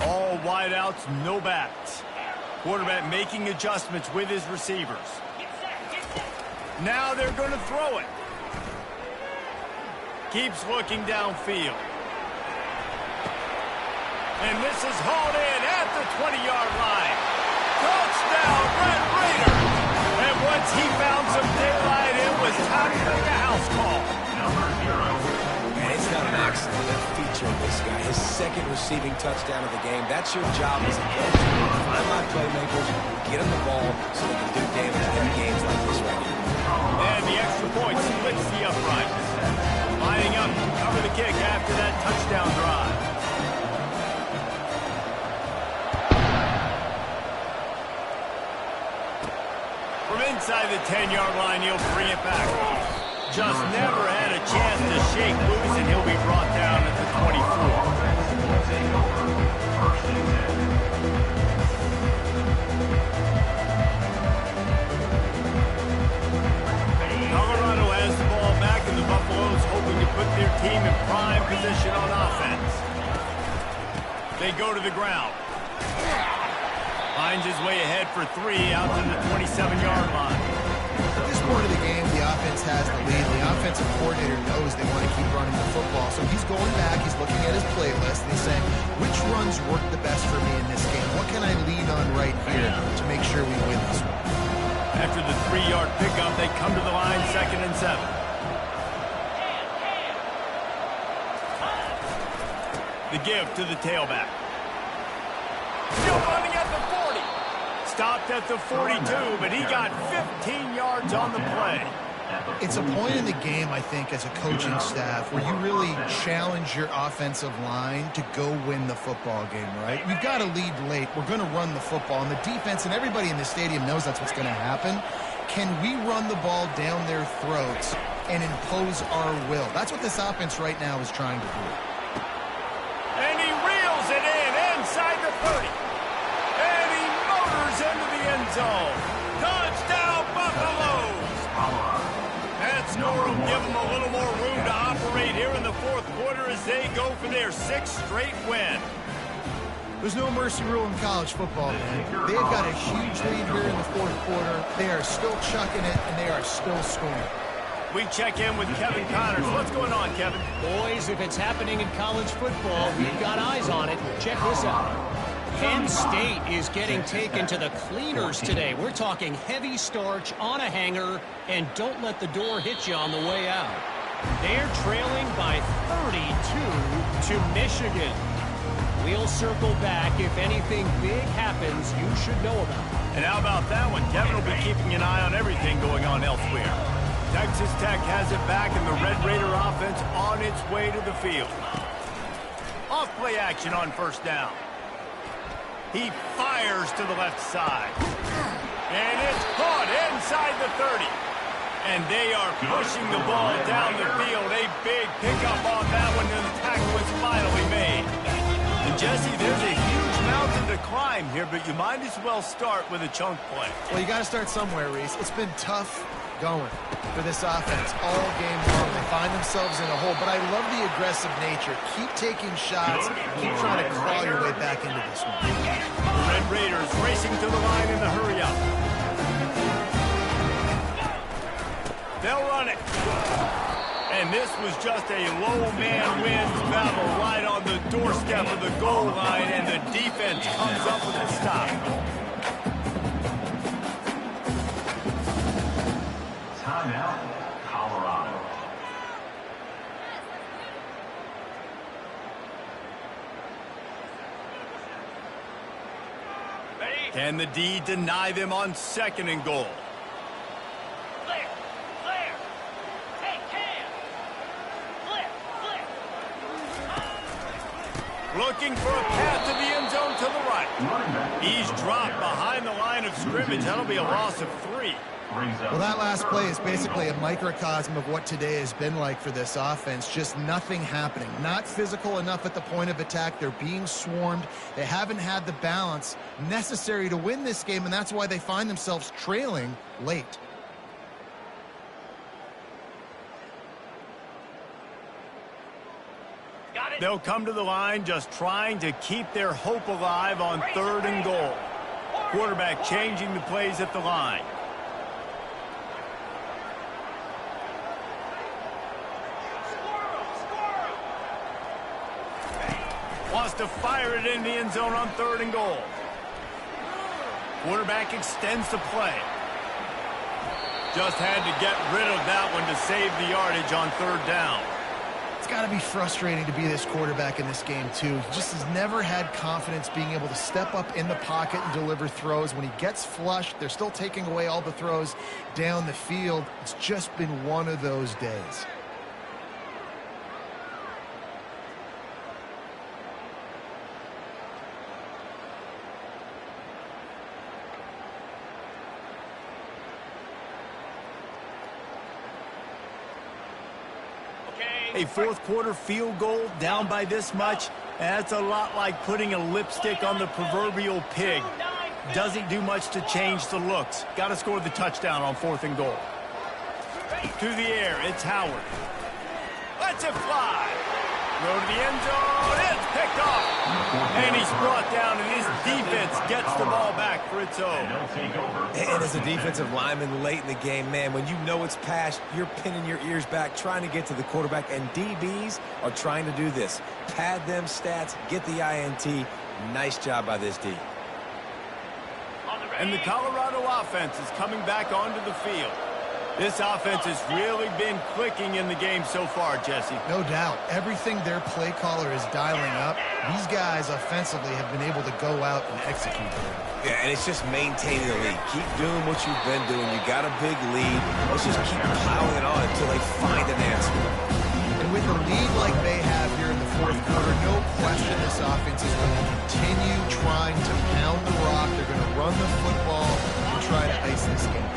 All wideouts, no backs. Quarterback making adjustments with his receivers. Now they're going to throw it. Keeps looking downfield. And this is hauled in at the 20-yard line. Touchdown, Red Raiders! And once he found some daylight, it was time to make a house call. And it's not an accident, that feature of this guy. His second receiving touchdown of the game. That's your job as a coach. Find my playmakers, get them the ball so they can do damage in games like this right here. And the extra point splits the upright. Lining up to cover the kick after that touchdown drive. From inside the 10-yard line, he'll bring it back. Just never had a chance to shake loose, and he'll be brought down at the 24. Colorado has the ball back, and the Buffaloes hoping to put their team in prime position on offense. They go to the ground. Finds his way ahead for 3 out to the 27-yard line. At this point of the game, the offense has the lead. The offensive coordinator knows they want to keep running the football, so he's going back, he's looking at his playlist, and he's saying, which runs work the best for me in this game? What can I lean on right here to make sure we win this one? After the 3-yard pickup, they come to the line, 2nd and 7. The give to the tailback. Still running at the 40. Stopped at the 42, but he got 15 yards on the play. It's a point in the game, I think, as a coaching staff where you really challenge your offensive line to go win the football game, right? We've got to lead late. We're going to run the football. And the defense and everybody in the stadium knows that's what's going to happen. Can we run the ball down their throats and impose our will? That's what this offense right now is trying to do. And he reels it in inside the 30. And he motors into the end zone. Touchdown, Buffaloes! That score will give them a little more room to operate here in the fourth quarter as they go for their sixth straight win. There's no mercy rule in college football, man. They've got a huge lead here in the fourth quarter. They are still chucking it, and they are still scoring. We check in with Kevin Connors. What's going on, Kevin? Boys, if it's happening in college football, we've got eyes on it. Check this out. Penn State is getting taken to the cleaners today. We're talking heavy starch on a hanger, and don't let the door hit you on the way out. They're trailing by 32 to Michigan. We'll circle back. If anything big happens, you should know about it. And how about that one? Kevin will be keeping an eye on everything going on elsewhere. Texas Tech has it back, and the Red Raider offense on its way to the field. Off play action on first down. He fires to the left side. And it's caught inside the 30. And they are pushing the ball down the field. A big pickup on that one, and the tackle was finally made. And Jesse, there's a huge mountain to climb here, but you might as well start with a chunk play. Well, you got to start somewhere, Reese. It's been tough going for this offense all game long. They find themselves in a hole, but I love the aggressive nature. Keep taking shots. Keep trying to claw your way back into this one. The Red Raiders racing to the line in the hurry-up. They'll run it. And this was just a low man wins battle right on the doorstep of the goal line, and the defense comes up with a stop. Timeout, Colorado. Can the D deny them on second and goal? Looking for a path to the end zone to the right. He's dropped behind the line of scrimmage. That'll be a loss of 3. Well, that last play is basically a microcosm of what today has been like for this offense. Just nothing happening. Not physical enough at the point of attack. They're being swarmed. They haven't had the balance necessary to win this game, and that's why they find themselves trailing late. They'll come to the line just trying to keep their hope alive on third and goal. Quarterback changing the plays at the line. Wants to fire it in the end zone on third and goal. Quarterback extends the play. Just had to get rid of that one to save the yardage on third down. It's got to be frustrating to be this quarterback in this game, too. He just has never had confidence being able to step up in the pocket and deliver throws. When he gets flushed, they're still taking away all the throws down the field. It's just been one of those days. A fourth quarter field goal down by this much, that's a lot like putting a lipstick on the proverbial pig. Doesn't do much to change the looks. Got to score the touchdown on fourth and goal. To the air, it's Howard. Lets it fly. Throw to the end zone. It's picked off. And he's brought down, and his defense gets the ball back for its own. And as a defensive lineman late in the game, man, when you know it's past, you're pinning your ears back, trying to get to the quarterback, and DBs are trying to do this. Pad them stats, get the INT. Nice job by this D. And the Colorado offense is coming back onto the field. This offense has really been clicking in the game so far, Jesse. No doubt. Everything their play caller is dialing up, these guys offensively have been able to go out and execute. Yeah, and it's just maintaining the lead. Keep doing what you've been doing. You got a big lead. Let's just keep piling it on until they find an answer. And with a lead like they have here in the fourth quarter, no question this offense is going to continue trying to pound the rock. They're going to run the football and try to ice this game.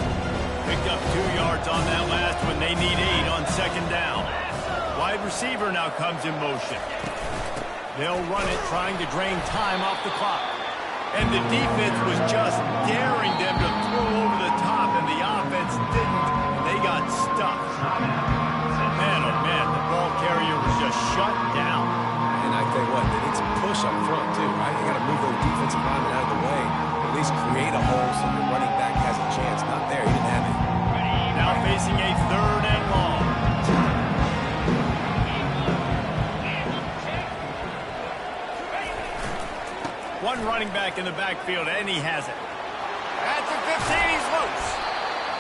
Picked up 2 yards on that last one. They need 8 on second down. Wide receiver now comes in motion. They'll run it, trying to drain time off the clock. And the defense was just daring them to throw over the top, and the offense didn't. They got stuffed. Man, oh man, the ball carrier was just shut down. And I tell you what, they need some push up front too, right? You got to move those defensive linemen out of the way. At least create a hole so the running back has a chance. Not there, he didn't have it. Now facing a 3rd and long. One running back in the backfield, and he has it. At the 15, he's loose.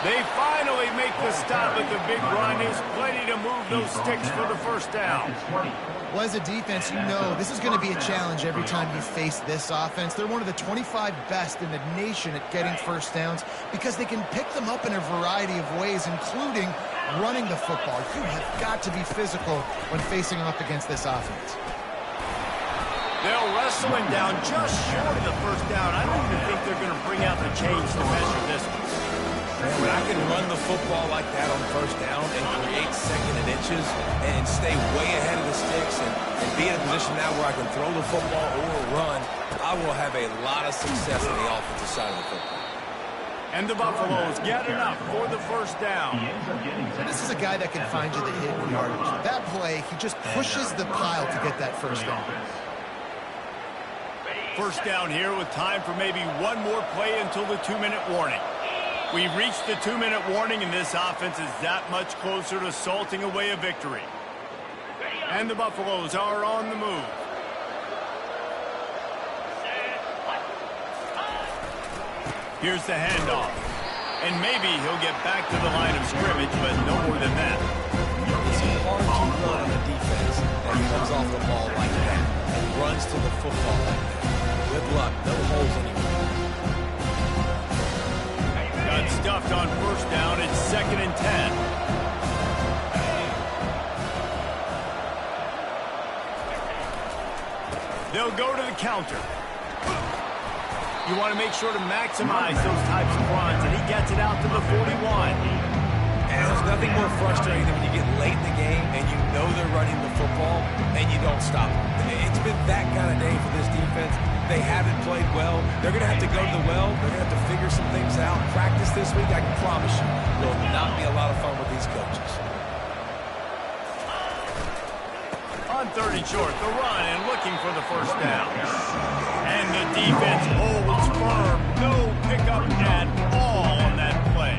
They finally make the stop, but the big run is plenty to move those sticks for the first down. Well, as a defense, you know this is going to be a challenge every time you face this offense. They're one of the 25 best in the nation at getting first downs because they can pick them up in a variety of ways, including running the football. You have got to be physical when facing off against this offense. They'll wrestle him down just short of the first down. I don't even think they're going to bring out the chains to measure this one. When I can run the football like that on first down and create second and inches and stay way ahead of the sticks and be in a position now where I can throw the football or run, I will have a lot of success on the offensive side of the football. And the Buffaloes get enough for the first down. This is a guy that can find you the hidden yardage. That play, he just pushes the pile to get that first down. First down here with time for maybe one more play until the 2-minute warning. We've reached the 2-minute warning, and this offense is that much closer to salting away a victory. And the Buffaloes are on the move. Here's the handoff. And maybe he'll get back to the line of scrimmage, but no more than that. It's hard to run on a defense that comes off the ball like that and runs to the football like that. Good luck. No holes anymore. Got stuffed on first down. It's 2nd and 10. They'll go to the counter. You want to make sure to maximize those types of runs, and he gets it out to the 41. And there's nothing more frustrating than when you get late in the game and you know they're running the football and you don't stop them. It's been that kind of day for this defense. They haven't played well. They're going to have to go to the well. They're going to have to figure some things out. Practice this week, I can promise you, will not be a lot of fun with these coaches. On 3rd and short, the run and looking for the first down. And the defense holds firm. No pickup at all on that play.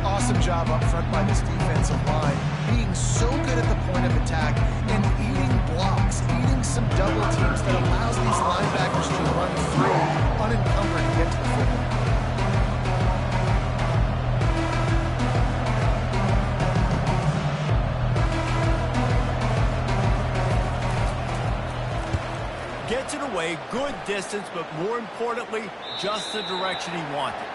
Awesome job up front by this defensive line, being so good at the point of attack and eating blocks, eating some double teams that allows these linebackers to run through unencumbered and get to the football. Gets it away, good distance, but more importantly, just the direction he wanted.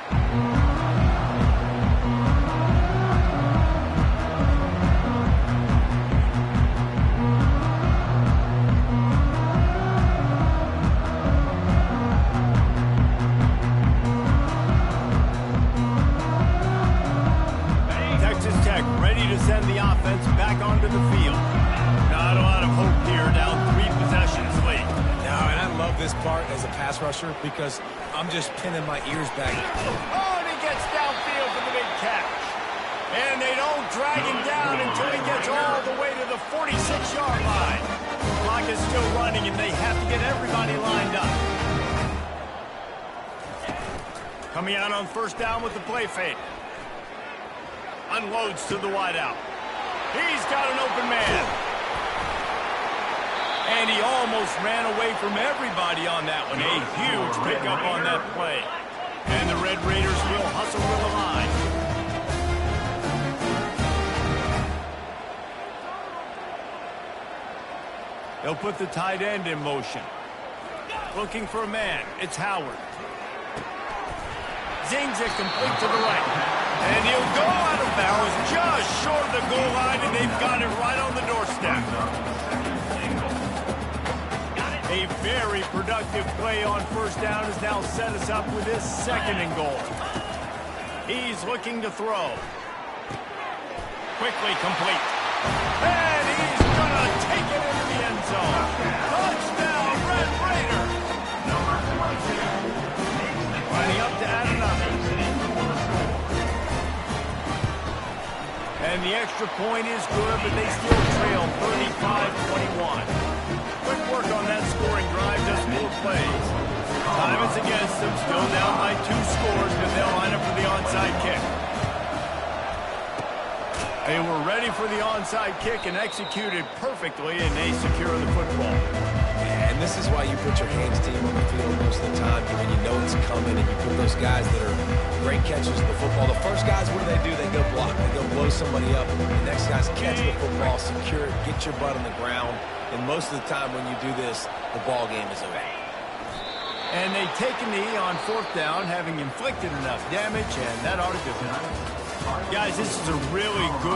Send the offense back onto the field. Not a lot of hope here, down 3 possessions late. No, and I love this part as a pass rusher because I'm just pinning my ears back. Oh, and he gets downfield for the big catch. And they don't drag him down until he gets all the way to the 46-yard line. The clock is still running, and they have to get everybody lined up. Coming out on first down with the play fake. Unloads to the wideout. He's got an open man. And he almost ran away from everybody on that one. A huge pickup on that play. And the Red Raiders will hustle to the line. He'll put the tight end in motion. Looking for a man. It's Howard. Zings it complete to the right. And he'll go out of bounds just short of the goal line, and they've got it right on the doorstep. A very productive play on first down has now set us up with this second and goal. He's looking to throw. Quickly complete. And he's going to take it into the end zone. Touchdown, Red Raider. Lining up to add another. And the extra point is good, but they still trail 35-21. Quick work on that scoring drive, just 4 plays. Time is against them, still down by 2 scores, but they'll line up for the onside kick. They were ready for the onside kick and executed perfectly, and they secure the football. And this is why you put your hands team on the field most of the time, when you know it's coming, and you put those guys that are great catchers of the football. The first guys, what do? They go block. They go blow somebody up. The next guys catch the football, secure it, get your butt on the ground. And most of the time when you do this, the ball game is over. And they take a knee on 4th down, having inflicted enough damage, and that ought to do it. Guys, this is a really good